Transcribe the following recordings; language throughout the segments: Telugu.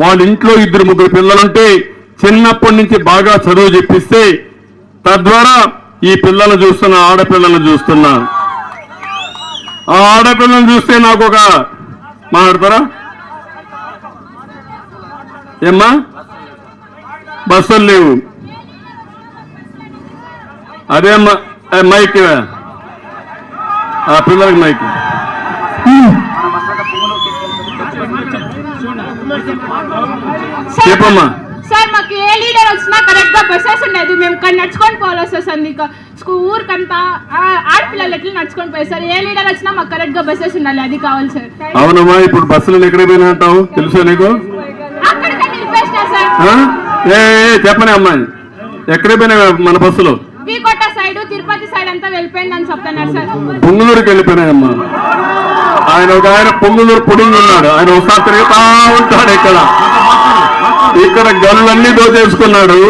వాళ్ళ ఇంట్లో 2-3 పిల్లలుంటే చిన్నప్పటి నుంచి బాగా చదువు చెప్పిస్తే తద్వారా ఈ పిల్లలు చూస్తున్నా, ఆడపిల్లలు చూస్తున్నా. ఆ ఆడపిల్లలను చూస్తే నాకు ఒక మాట్లాడతారా ఏమ్మా? బస్సులు లేవు. అదే మైక్, ఆ పిల్లలకి మైక్. చెప్పమ్మా. సార్ మాకు ఏ లీడర్ వచ్చినా కరెక్ట్ గా బస్సెస్ ఉండేది. మేము ఇక్కడ నడుచుకొని పోవాల్సి వస్తుంది. ఊరికంతా ఆడపిల్లలు ఎట్లా నడుచుకొని పోయి సార్. ఏ లీడర్ వచ్చినా మాకు కరెక్ట్ గా బస్సెస్ ఉండాలి, అది కావాలి సార్. అవునమ్మా. ఇప్పుడు బస్సులు ఎక్కడ పోయినా అంటావు తెలుసా నీకు? అక్కడికే నిలిపేసినా సార్. చెప్పనే అమ్మాయి, ఎక్కడ పోయినా మన బస్సులో? వీకోట సైడ్, తిరుపతి సైడ్ అంతా వెళ్ళిపోయింది అని చెప్తున్నారు సార్. పొంగులూరుకి వెళ్ళిపోయినాయమ్మా. ఆయన పొంగులూరు పుడింగ్ ఉన్నాడు. ఆయన ఒకసారి తిరుగుతా ఉంటాడు. ఇక్కడ గనులన్నీ దోచేసుకున్నాడు.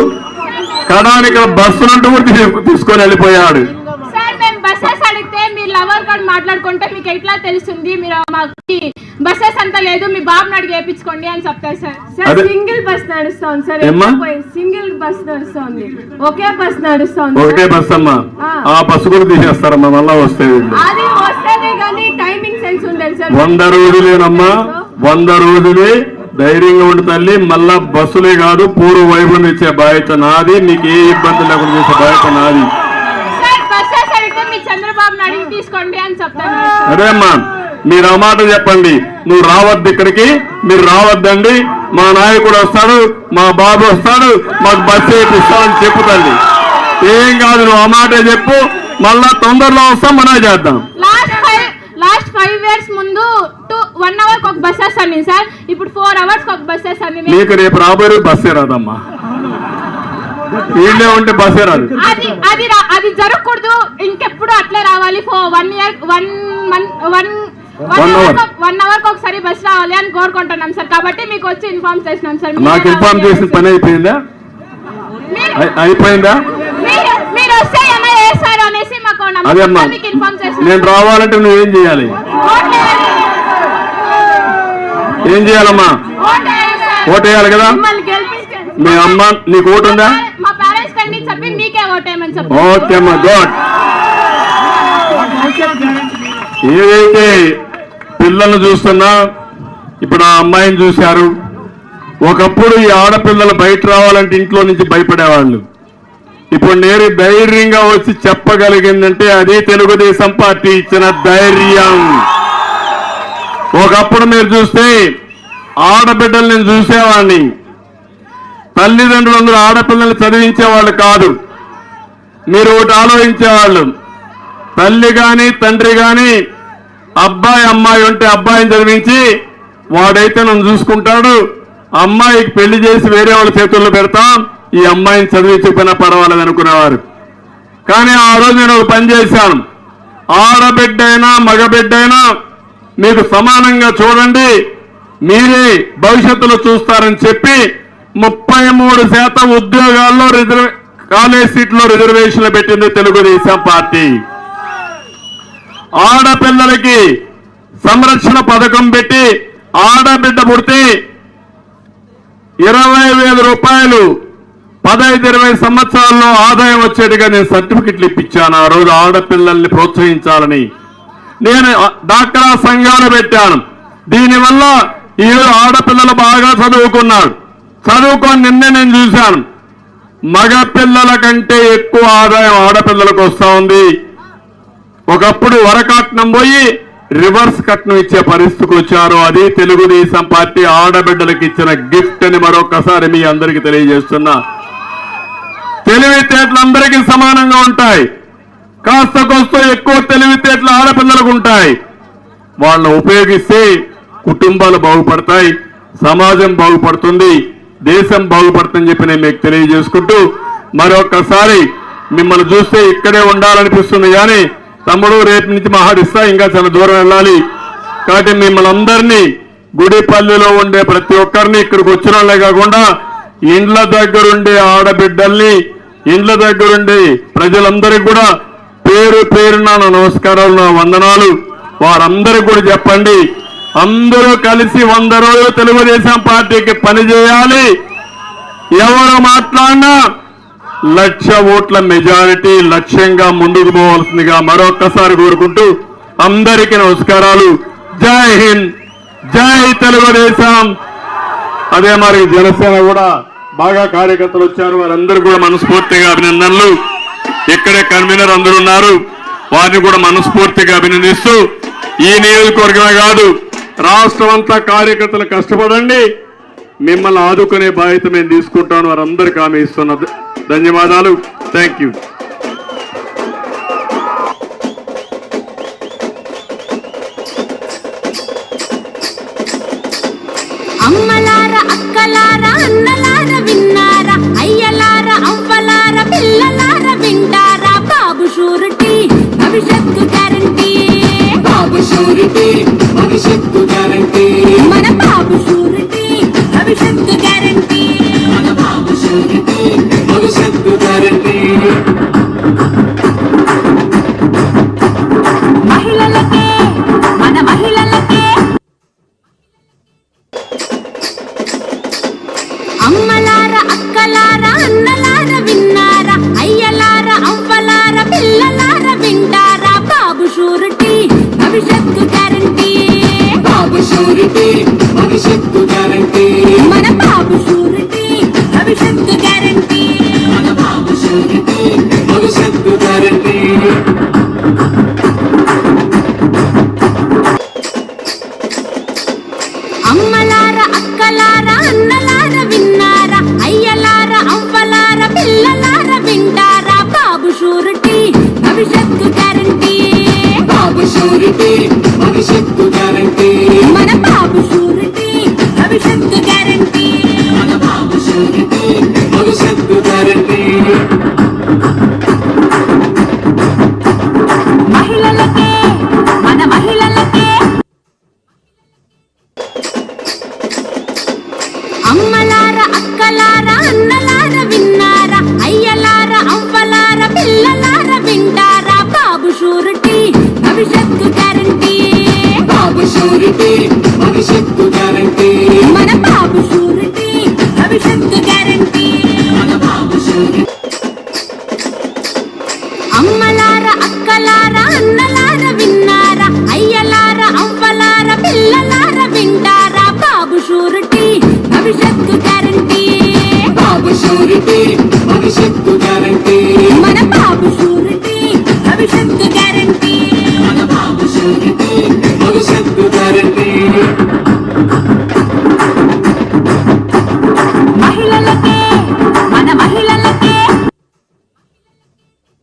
కడానికి బస్సులంటూ తీసుకొని వెళ్ళిపోయాడు. సార్ మేము బస్సెస్ అడిగితే మీరు లవర్ కార్డ్ మాట్లాడుకుంటే మీకు ఎట్లా తెలుస్తుంది, మీరు మాకు బస్సెస్ అంతా లేదు, మీ బాబుని అడిగి వేయించుకోండి అని చెప్తారు సార్. సార్ సింగిల్ బస్ నడుస్తోంది సార్. సింగిల్ బస్ నడుస్తోంది, ఒకే బస్ నడుస్తోంది. ఒకటే బస్ అమ్మా. ఆ బస్సు కూడా తీసేస్తారమ్మా మళ్ళా వస్తే. అది వస్తేనే కానీ టైమింగ్ సెన్స్ ఉండదు సార్. 100 రోజులేనమ్మా, 100 రోజులే ధైర్యంగా ఉండి తల్లి. మళ్ళా బస్సులే కాదు, పూర్వ వైభవం ఇచ్చే బాధ్యత నాది. మీకు ఏ ఇబ్బంది లేకుండా చేసే బాధ్యత నాది. చంద్రబాబుని అడిగి తీసుకోండి అని చెప్తాను. అదే అమ్మా, మీరు ఆ మాట చెప్పండి. నువ్వు రావద్దు ఇక్కడికి, మీరు రావద్దండి, మా నాయకుడు వస్తాడు, మా బాబు వస్తాడు, మాకు బస్సు వేపిస్తాడని చెప్పుతండి. ఏం కాదు, నువ్వు ఆ మాటే చెప్పు. మళ్ళా తొందరలో వస్తాం, మనం చేద్దాం. లాస్ట్ 5 years ముందు 1 hour ఒక బస్ వస్తుంది సార్. ఇప్పుడు 4 hours ఒక బస్ వస్తుంది. నీకు రేపు రాబోయే బస్సే రాదమ్మా. వీళ్ళే ఉంటే బస్సే రాదు. అది జరగకూడదు. ఇంకెప్పుడు అట్లే రావాలి. 1 year 1 hour ఒకసారి బస్ రావాలి అని కోరుకుంటున్నాం సార్. కాబట్టి మీకు వచ్చి ఇన్ఫార్మ్ చేసినాం సార్. నాకు ఇన్ఫార్మ్ చేసిన పని అయిపోయిందా? అయిపోయిందా? మీరు వస్తే ఏమైనా చేస్తారు అనేసి మాకు మీకు ఇన్ఫార్మ్ చేసినాం. నేను రావాలంటే నువ్వేం చేయాలి? ఏం చేయాలమ్మా? ఓటు వేయాలి కదా. మీ అమ్మ నీకు ఓటు ఉందా? మా పేరెంట్స్ కండి చెప్పి మీకే ఓటేయమని చెప్పి. ఓకే అమ్మా, గుడ్. ఏదైతే పిల్లల్ని చూస్తున్నా, ఇప్పుడు ఆ అమ్మాయిని చూశారు. ఒకప్పుడు ఈ ఆడపిల్లలు బయట రావాలంటే ఇంట్లో నుంచి భయపడేవాళ్ళు. ఇప్పుడు నేను ధైర్యంగా వచ్చి చెప్పగలిగిందంటే అది తెలుగుదేశం పార్టీ ఇచ్చిన ధైర్యం. ఒకప్పుడు మీరు చూస్తే ఆడబిడ్డలు నేను చూసేవాడిని. తల్లిదండ్రులందరూ ఆడపిల్లల్ని చదివించేవాళ్ళు కాదు. మీరు ఒకటి ఆలోచించేవాళ్ళు, తల్లి గాని తండ్రి గాని అబ్బాయి అమ్మాయి ఉంటే అబ్బాయిని చదివించి వాడైతే నన్ను చూసుకుంటాడు, అమ్మాయికి పెళ్లి చేసి వేరే వాళ్ళ చేతుల్లో పెడతాం, ఈ అమ్మాయిని చదివించకపోయినా పర్వాలేదు అనుకునేవారు. కానీ ఆ రోజు నేను ఒక పని చేశాను. ఆడబిడ్డైనా మగబిడ్డైనా మీకు సమానంగా చూడండి, మీరే భవిష్యత్తులో చూస్తారని చెప్పి 33% ఉద్యోగాల్లో కాలేజ్ సీట్లో రిజర్వేషన్లు పెట్టింది తెలుగుదేశం పార్టీ. ఆడపిల్లలకి సంరక్షణ పథకం పెట్టి ఆడబిడ్డ పుడితే 20,000 రూపాయలు 15-20 సంవత్సరాల్లో ఆదాయం వచ్చేట్టుగా నేను సర్టిఫికెట్లు ఇప్పించాను. ఆ రోజు ఆడపిల్లల్ని ప్రోత్సహించాలని నేను డాక్టరా సంఘాలు పెట్టాను. దీనివల్ల ఈరోజు ఆడపిల్లలు బాగా చదువుకున్నారు. చదువుకొని నిన్నే నేను చూశాను, మగ పిల్లల కంటే ఎక్కువ ఆదాయం ఆడపిల్లలకు వస్తా ఉంది. ఒకప్పుడు వరకట్నం పోయి రివర్స్ కట్నం ఇచ్చే పరిస్థితికి వచ్చారు. అది తెలుగుదేశం పార్టీ ఆడబిడ్డలకు ఇచ్చిన గిఫ్ట్ అని మరొకసారి మీ అందరికీ తెలియజేస్తున్నా. తెలివితేటలు అందరికీ సమానంగా ఉంటాయి. కాస్త కోస్త ఎక్కువ తెలివితేటలు ఆడపిల్లలకు ఉంటాయి. వాళ్ళని ఉపయోగిస్తే కుటుంబాలు బాగుపడతాయి, సమాజం బాగుపడుతుంది, దేశం బాగుపడుతుందని చెప్పి నేను మీకు తెలియజేసుకుంటూ మరొకసారి మిమ్మల్ని చూస్తే ఇక్కడే ఉండాలనిపిస్తుంది. కానీ తమ్ముడు రేపు నుంచి మహాడిస్తా, ఇంకా చాలా దూరం వెళ్ళాలి. కాబట్టి మిమ్మల్ని అందరినీ గుడిపల్లిలో ఉండే ప్రతి ఒక్కరిని ఇక్కడికి వచ్చిన వాళ్ళే కాకుండా ఇండ్ల దగ్గరుండే ఆడబిడ్డల్ని, ఇండ్ల దగ్గరుండే ప్రజలందరికీ కూడా పేరు పేరున నమస్కారాలు, నా వందనాలు. వారందరికీ కూడా చెప్పండి, అందరూ కలిసి 100 రోజులు తెలుగుదేశం పార్టీకి పనిచేయాలి. ఎవరు మాట్లాడినా 1,00,000 ఓట్ల మెజారిటీ లక్ష్యంగా ముందుకు పోవాల్సిందిగా మరొక్కసారి కోరుకుంటూ అందరికీ నమస్కారాలు. జై హింద్, జై తెలుగుదేశం. అదే మరి జనసేన కూడా బాగా కార్యకర్తలు వచ్చారు, వారందరూ కూడా మనస్ఫూర్తిగా అభినందనలు. ఇక్కడే కన్వీనర్ అందరూ ఉన్నారు, వారిని కూడా మనస్ఫూర్తిగా అభినందిస్తూ ఈ నియోజకవర్గమే కాదు రాష్ట్రం అంతా కార్యకర్తలు కష్టపడండి, మిమ్మల్ని ఆదుకునే బాధ్యత మేము తీసుకుంటాను. వారందరికీ హామీ ఇస్తున్న ధన్యవాదాలు. Thank you. అమ్మలార అక్కలార అన్నలార విన్నారా, అయ్యలార అవ్వలార పిల్లలార వింటారా, బాబు షూరిటీ భవిష్యత్తు గ్యారంటీ, బాబు షూరిటీ భవిష్యత్తు గ్యారంటీ, మన బాబు షూరిటీ భవిష్యత్తు గ్యారంటీ, మన బాబు షూరిటీ భవిష్యత్తు గ్యారంటీ. మహిళలకే మన మహిళలకే, అమ్మలార అక్కలార అన్నలార విన్నారా, అయ్యలార అవ్వలార పిల్లలార వింటారా, బాబు షూరిటీ భవిష్యత్తు గ్యారంటీ, బాబు షూరిటీ భవిష్యత్తు గ్యారంటీ, మన బాబు షూరిటీ భవిష్యత్తు గ్యారంటీ, మన బాబు షూరిటీ భవిష్యత్తు గ్యారంటీ. అమ్మలార అక్కలార అన్నలార విన్నారా, అయ్యలార అవ్వలార పిల్లలార వింటారా, బాబు షూరిటీ భవిష్యత్తు గ్యారంటీ, బాబు షూరిటీ భవిష్యత్తు గ్యారంటీ, మన బాబు షూరిటీ భవిష్యత్తు గ్యారంటీ, మన బాబు షూరిటీ భవిష్యత్తు గ్యారంటీ. మహిళలకే మన మహిళలకే, అమ్మలార అక్కలార అన్నలార విన్నారా, అయ్యలార అవ్వలార పిల్లలార వింటారా, బాబు షూరిటీ భవిష్యత్తు గ్యారంటీ, బాబు షూరిటీ భవిష్యత్తు గ్యారంటీ, మన బాబు షూరిటీ భవిష్యత్తు గ్యారంటీ, మన బాబు షూరిటీ. అమ్మలార అక్కలార అన్నలార విన్నారా, అయ్యలార అవ్వలార పిల్లలార వింటారా, బాబు షూరిటీ భవిష్యత్తు గ్యారంటీ, బాబు షూరిటీ భవిష్యత్తు గ్యారంటీ, మన బాబు షూరిటీ భవిష్యత్తు గ్యారంటీ, మన బాబు షూరిటీ